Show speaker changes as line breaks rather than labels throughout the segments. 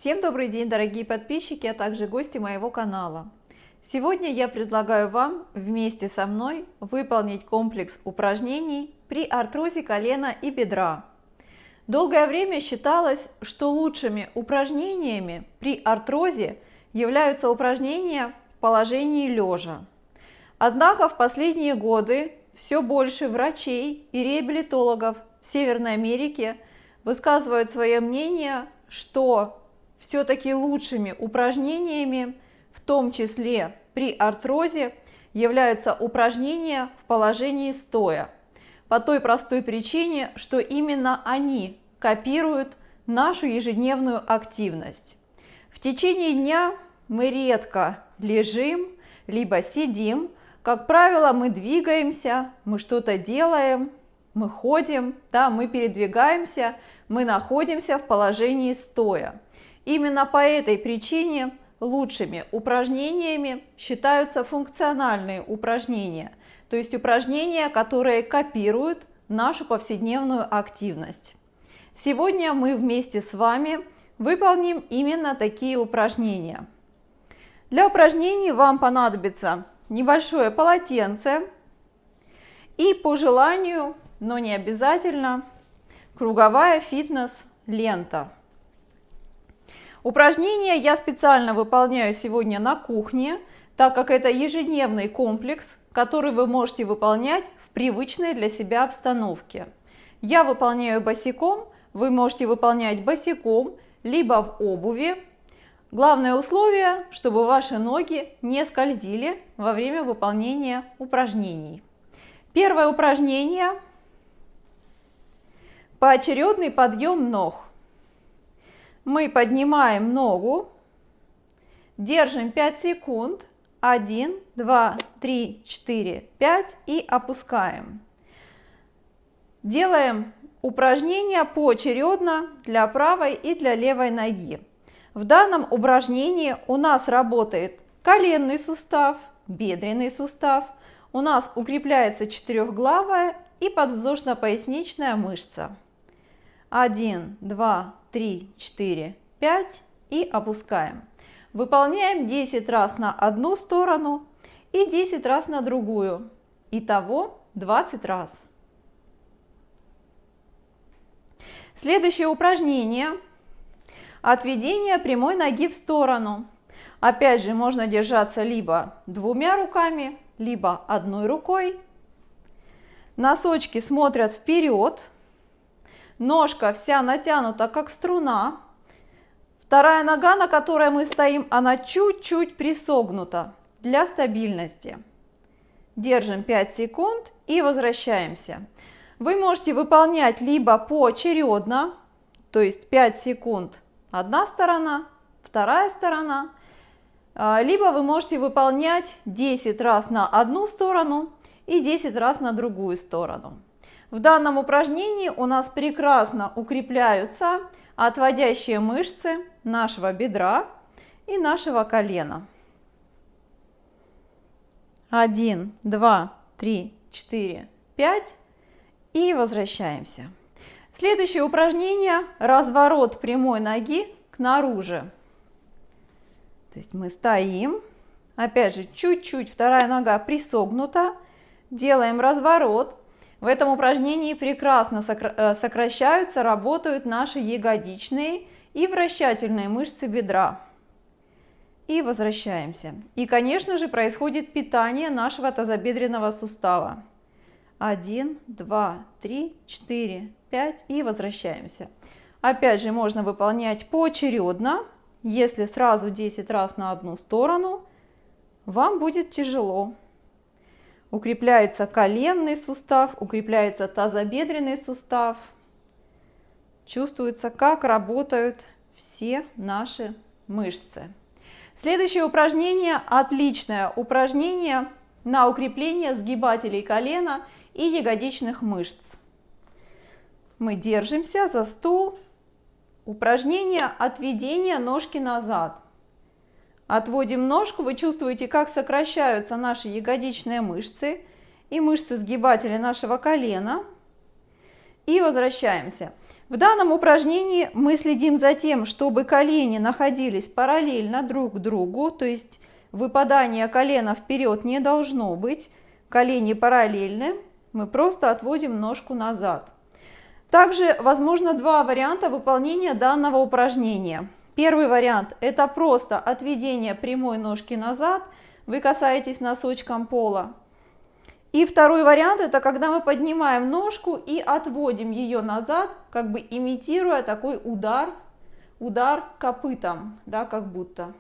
Всем добрый день, дорогие подписчики, а также гости моего канала. Сегодня я предлагаю вам вместе со мной выполнить комплекс упражнений при артрозе колена и бедра. Долгое время считалось, что лучшими упражнениями при артрозе являются упражнения в положении лежа. Однако в последние годы все больше врачей и реабилитологов в Северной Америке высказывают свое мнение, что все-таки лучшими упражнениями, в том числе при артрозе, являются упражнения в положении стоя. По той простой причине, что именно они копируют нашу ежедневную активность. В течение дня мы редко лежим, либо сидим. Как правило, мы двигаемся, мы что-то делаем, мы ходим, да, мы передвигаемся, мы находимся в положении стоя. Именно по этой причине лучшими упражнениями считаются функциональные упражнения, то есть упражнения, которые копируют нашу повседневную активность. Сегодня мы вместе с вами выполним именно такие упражнения. Для упражнений вам понадобится небольшое полотенце и, по желанию, но не обязательно, круговая фитнес-лента. Упражнения я специально выполняю сегодня на кухне, так как это ежедневный комплекс, который вы можете выполнять в привычной для себя обстановке. Я выполняю босиком, вы можете выполнять босиком, либо в обуви. Главное условие, чтобы ваши ноги не скользили во время выполнения упражнений. Первое упражнение – поочередный подъем ног. Мы поднимаем ногу, держим 5 секунд, 1, 2, 3, 4, 5 и опускаем. Делаем упражнения поочередно для правой и для левой ноги. В данном упражнении у нас работает коленный сустав, бедренный сустав, у нас укрепляется четырехглавая и подвздошно-поясничная мышца. 1, 2, 3, 4, 5 и опускаем. Выполняем 10 раз на одну сторону и 10 раз на другую. Итого 20 раз. Следующее упражнение – отведение прямой ноги в сторону. Опять же, можно держаться либо двумя руками, либо одной рукой. Носочки смотрят вперед. Ножка вся натянута, как струна. Вторая нога, на которой мы стоим, она чуть-чуть присогнута для стабильности. Держим 5 секунд и возвращаемся. Вы можете выполнять либо поочередно, то есть 5 секунд одна сторона, вторая сторона, либо вы можете выполнять 10 раз на одну сторону и 10 раз на другую сторону. В данном упражнении у нас прекрасно укрепляются отводящие мышцы нашего бедра и нашего колена. 1, 2, 3, 4, 5 и возвращаемся. Следующее упражнение – разворот прямой ноги к наружу. То есть мы стоим, опять же, чуть-чуть вторая нога присогнута, делаем разворот. В этом упражнении прекрасно сокращаются, работают наши ягодичные и вращательные мышцы бедра. И возвращаемся. И, конечно же, происходит питание нашего тазобедренного сустава. 1, 2, 3, 4, 5 и возвращаемся. Опять же, можно выполнять поочередно. Если сразу 10 раз на одну сторону, вам будет тяжело. Укрепляется коленный сустав, укрепляется тазобедренный сустав. Чувствуется, как работают все наши мышцы. Следующее упражнение – отличное упражнение на укрепление сгибателей колена и ягодичных мышц. Мы держимся за стул. Упражнение отведения ножки назад. Отводим ножку, вы чувствуете, как сокращаются наши ягодичные мышцы и мышцы сгибателя нашего колена. и возвращаемся. В данном упражнении мы следим за тем, чтобы колени находились параллельно друг к другу, то есть выпадания колена вперед не должно быть, колени параллельны, мы просто отводим ножку назад. Также возможно два варианта выполнения данного упражнения. Первый вариант – это просто отведение прямой ножки назад, вы касаетесь носочком пола. И второй вариант – это когда мы поднимаем ножку и отводим ее назад, как бы имитируя такой удар копытом, да, как будто.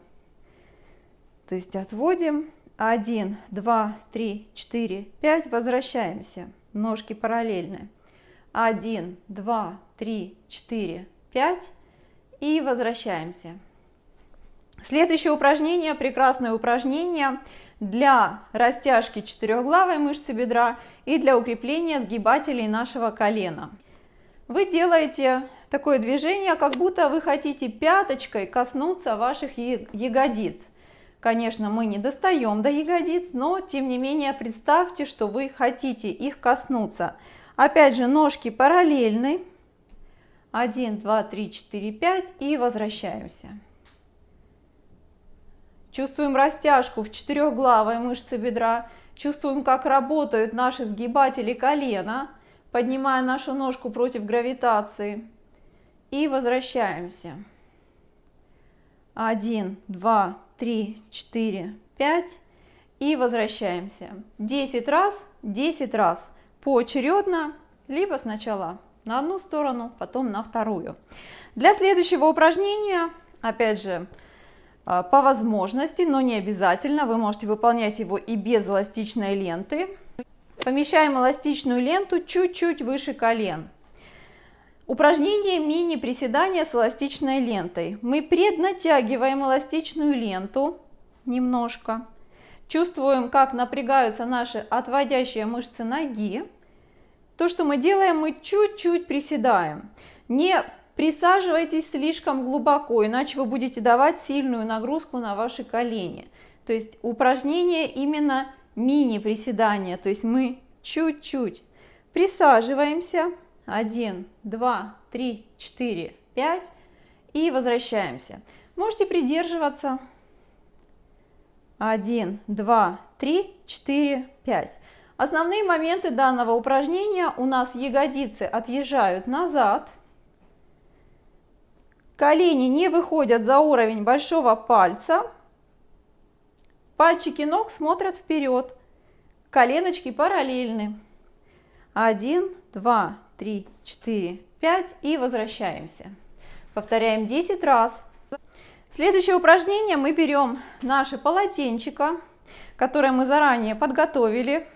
То есть отводим, 1, 2, 3, 4, 5, возвращаемся, ножки параллельны. 1, 2, 3, 4, 5 и возвращаемся. Следующее упражнение, прекрасное упражнение для растяжки четырехглавой мышцы бедра и для укрепления сгибателей нашего колена. Вы делаете такое движение, как будто вы хотите пяточкой коснуться ваших ягодиц. Конечно, мы не достаем до ягодиц, но тем не менее представьте, что вы хотите их коснуться. Опять же, ножки параллельны. 1, 2, 3, 4, 5 и возвращаемся. Чувствуем растяжку в четырехглавой мышце бедра. Чувствуем, как работают наши сгибатели колена, поднимая нашу ножку против гравитации. И возвращаемся. 1, 2, 3, 4, 5 и возвращаемся. 10 раз поочередно, либо сначала на одну сторону, потом на вторую. Для следующего упражнения, опять же, по возможности, но не обязательно, вы можете выполнять его и без эластичной ленты. Помещаем эластичную ленту чуть-чуть выше колен. Упражнение мини-приседания с эластичной лентой. Мы преднатягиваем эластичную ленту немножко. Чувствуем, как напрягаются наши отводящие мышцы ноги. То, что мы делаем, мы чуть-чуть приседаем. Не присаживайтесь слишком глубоко, иначе вы будете давать сильную нагрузку на ваши колени. То есть упражнение именно мини-приседания. То есть мы чуть-чуть присаживаемся. 1, 2, 3, 4, 5 и возвращаемся. Можете придерживаться. 1, 2, 3, 4, 5. Основные моменты данного упражнения: у нас ягодицы отъезжают назад, колени не выходят за уровень большого пальца, пальчики ног смотрят вперед, коленочки параллельны. 1, 2, 3, 4, 5 и возвращаемся. Повторяем 10 раз. Следующее упражнение: мы берем наше полотенчико, которое мы заранее подготовили,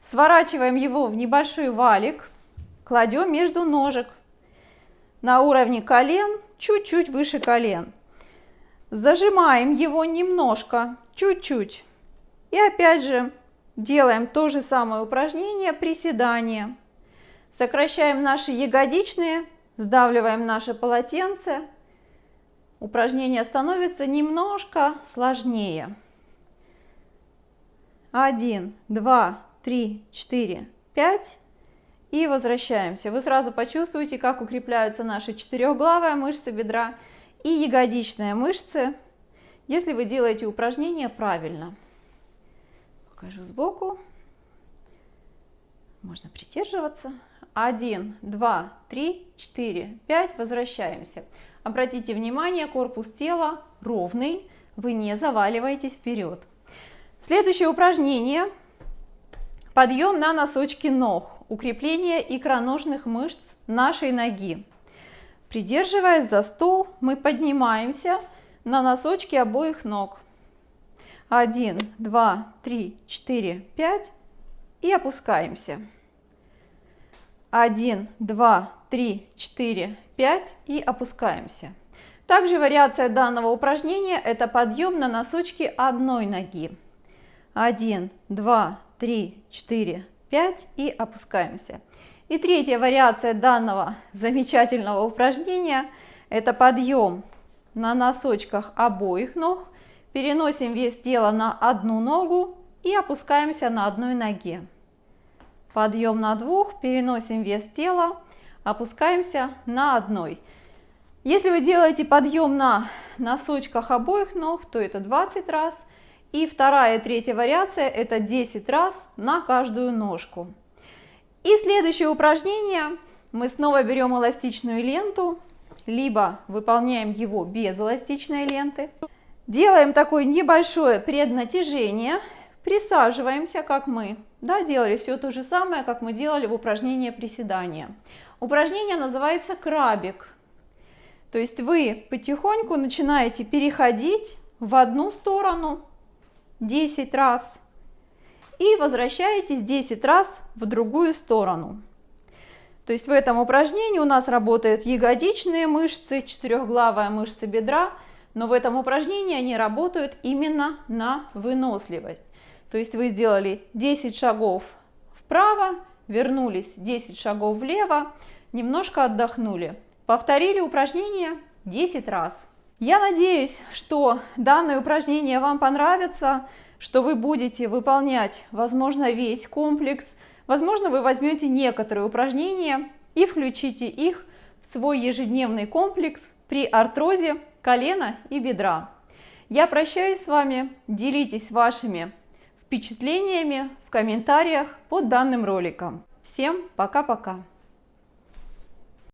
сворачиваем его в небольшой валик, кладем между ножек на уровне колен, чуть-чуть выше колен. Зажимаем его немножко, чуть-чуть. И опять же делаем то же самое упражнение, приседание. Сокращаем наши ягодичные, сдавливаем наше полотенце. Упражнение становится немножко сложнее. 1, 2, 3, 4, 5 и возвращаемся. Вы сразу почувствуете, как укрепляются наши четырехглавая мышца бедра и ягодичные мышцы, если вы делаете упражнение правильно. Покажу сбоку. Можно придерживаться. 1, 2, 3, 4, 5. Возвращаемся. Обратите внимание, корпус тела ровный, вы не заваливаетесь вперед. Следующее упражнение: подъем на носочки ног, укрепление икроножных мышц нашей ноги. Придерживаясь за стол, мы поднимаемся на носочки обоих ног. 1, 2, 3, 4, 5 и опускаемся. 1, 2, 3, 4, 5 и опускаемся. Также вариация данного упражнения – это подъем на носочки одной ноги. 1, 2, 3, 4, 5 и опускаемся. И третья вариация данного замечательного упражнения – это подъем на носочках обоих ног. Переносим вес тела на одну ногу и опускаемся на одной ноге. подъем на 2, переносим вес тела, опускаемся на 1. Если вы делаете подъем на носочках обоих ног, то это 20 раз. И вторая и третья вариация – это 10 раз на каждую ножку. И следующее упражнение. Мы снова берем эластичную ленту, либо выполняем его без эластичной ленты. Делаем такое небольшое преднатяжение, присаживаемся, как мы делали все то же самое, как мы делали в упражнении приседания. Упражнение называется крабик. То есть вы потихоньку начинаете переходить в одну сторону 10 раз и возвращаетесь 10 раз в другую сторону. То есть в этом упражнении у нас работают ягодичные мышцы, четырехглавая мышца бедра, но в этом упражнении они работают именно на выносливость. То есть вы сделали 10 шагов вправо, вернулись 10 шагов влево, немножко отдохнули. Повторили упражнение 10 раз. Я надеюсь, что данное упражнение вам понравится, что вы будете выполнять, возможно, весь комплекс. Возможно, вы возьмете некоторые упражнения и включите их в свой ежедневный комплекс при артрозе колена и бедра. Я прощаюсь с вами, делитесь вашими впечатлениями в комментариях под данным роликом. Всем пока-пока!